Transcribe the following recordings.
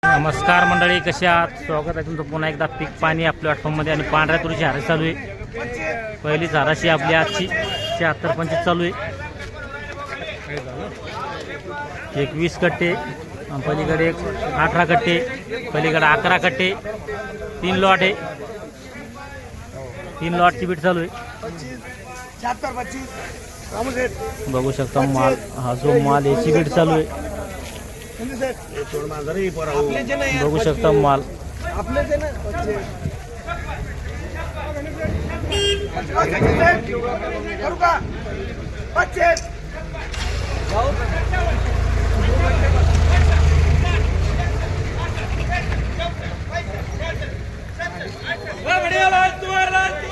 नमस्कार मंडळी, कसे आहात? स्वागत आहे तुमचं पुन्हा एकदा पीक पाणी आपल्या प्लॅटफॉर्ममध्ये. आणि पांढऱ्या तुरीची हारस चालू आहे. पहिली झाराशी आपली आजची 76-25 चालू आहे. 21 कट्टे, पलीकडे 18 कट्टे, पलीकडे 11 कट्टे, 3 लॉट आहे. 3 लॉटची बीट चालू आहे. बघू शकता माल, हा जो माल याची बीट चालू आहे. बघू शकता माल.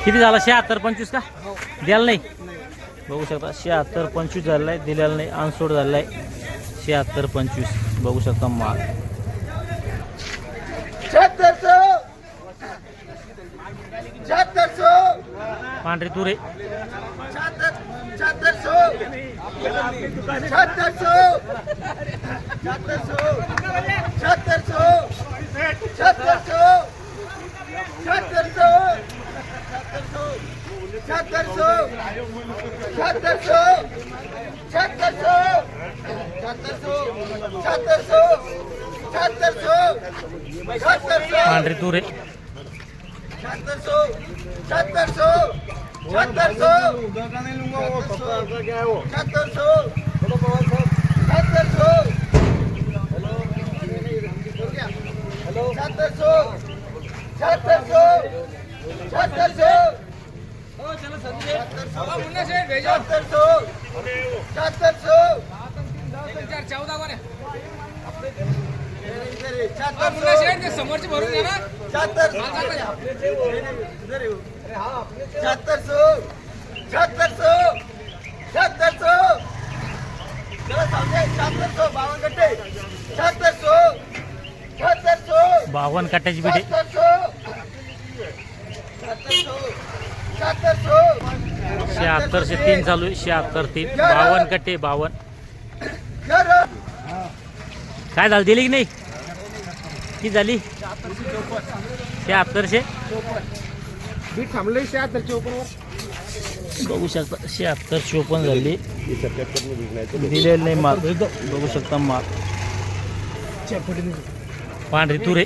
किती झाला? 76-25 का? द्यायला नाही. बघू शकता 76-25 झालेला आहे, दिलेला नाही. अनसोड झालेला आहे. 76-25 बघू शकता माल. पांढरी तुरे 76 पांढरी तुरे 14 समोरची भरून घ्या ना. 52 कट्ट्याची बीट आहे. 76-3 चालू आहे. 76-3 52 कट्टे 52. काय झालं, दिली की नाही? किती झाली? 7600 बीट थांबले. 76-54 बघू शकता. 76-54 झाली. दिलेलं नाही माल. बघू शकता माल. पांढरी तुरे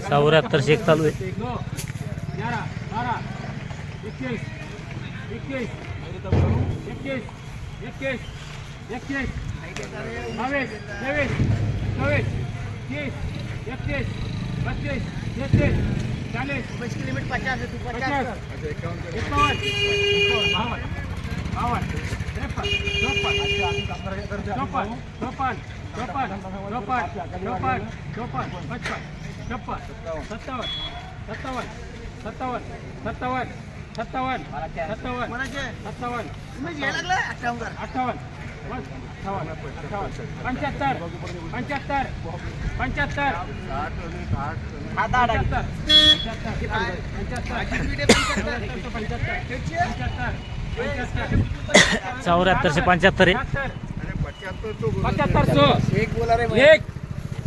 74-1 चालू आहे.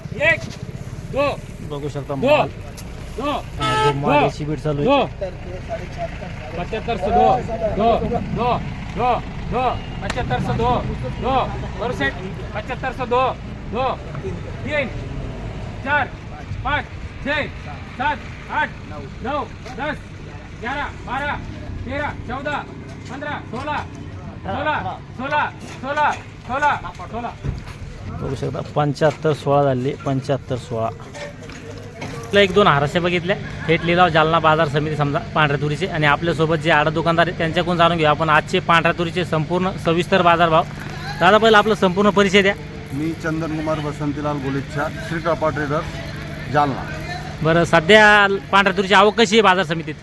74-75 बघू शकता माल. मालाची बीट चालू आहे. 75-16 बघू शकता. 75-16 झाली. 75-16 1-2 हाराशे बघितल्या. थेट लिलाव जालना बाजार समिती समजा पांढऱ्या तुरीचे. आणि आपल्यासोबत जे आडा दुकानदार आहेत त्यांच्याकडून जाणून घेऊ आपण आजचे पांढऱ्या तुरीचे संपूर्ण सविस्तर बाजारभाव. दादा पहिला आपला संपूर्ण परिचय द्या. मी चंदनकुमार बसंतीलाल गोलिच्छा, श्री कृपा ट्रेडर्स जालना. बरं, सध्या पांढऱ्या तुरीची आवक कशी आहे बाजार समितीत?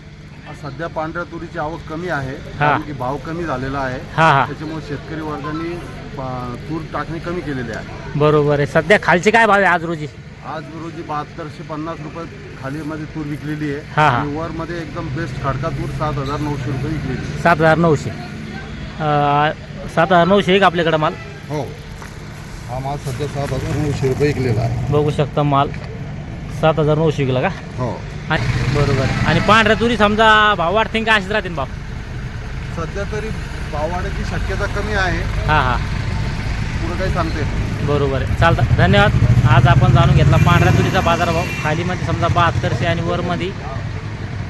सध्या पांढऱ्या तुरीची आवक कमी आहे, कारण की भाव कमी झालेला आहे. त्याच्यामुळे शेतकरी वर्गांनी तूर टाकणी कमी केलेली आहे. बरोबर आहे. सध्या खालचे काय भाव आहे आज रोजी? आज रोजी 7250 रुपये खाली मध्ये तूर विकलेली आहे. हा हा. आणि वर मध्ये एकदम बेस्ट खडका तूर 7900 रुपये विकलेली आहे. 7900. 7,900 एक आपल्याकडे माल हो, हा माल सध्या 7,900 रुपये विकलेला आहे. बघू शकता माल 7,900 विकला का? हो, आणि बरोबर. आणि पांढऱ्या तुरी समजा भाव वाढतील का असेच राहतील भाव? सध्या तरी भाव वाढायची शक्यता कमी आहे, हां हां पुढं काही सांगते. बरोबर आहे. चालतं, धन्यवाद. आज आपण जाणून घेतला पांढऱ्या तुरीचा बाजारभाव. खालीमध्ये समजा 7200 आणि वरमध्ये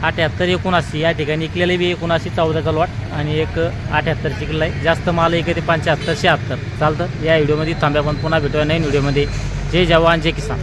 78 79 या ठिकाणी विकलेले बी 79 14चा लॉट आणि एक 78 चिकला आहे. जास्त माल एक ते 75 76. चालतं, या व्हिडिओमध्ये थांब्या. पण पुन्हा भेटूया नवीन व्हिडिओमध्ये. जय जवान जय किसान.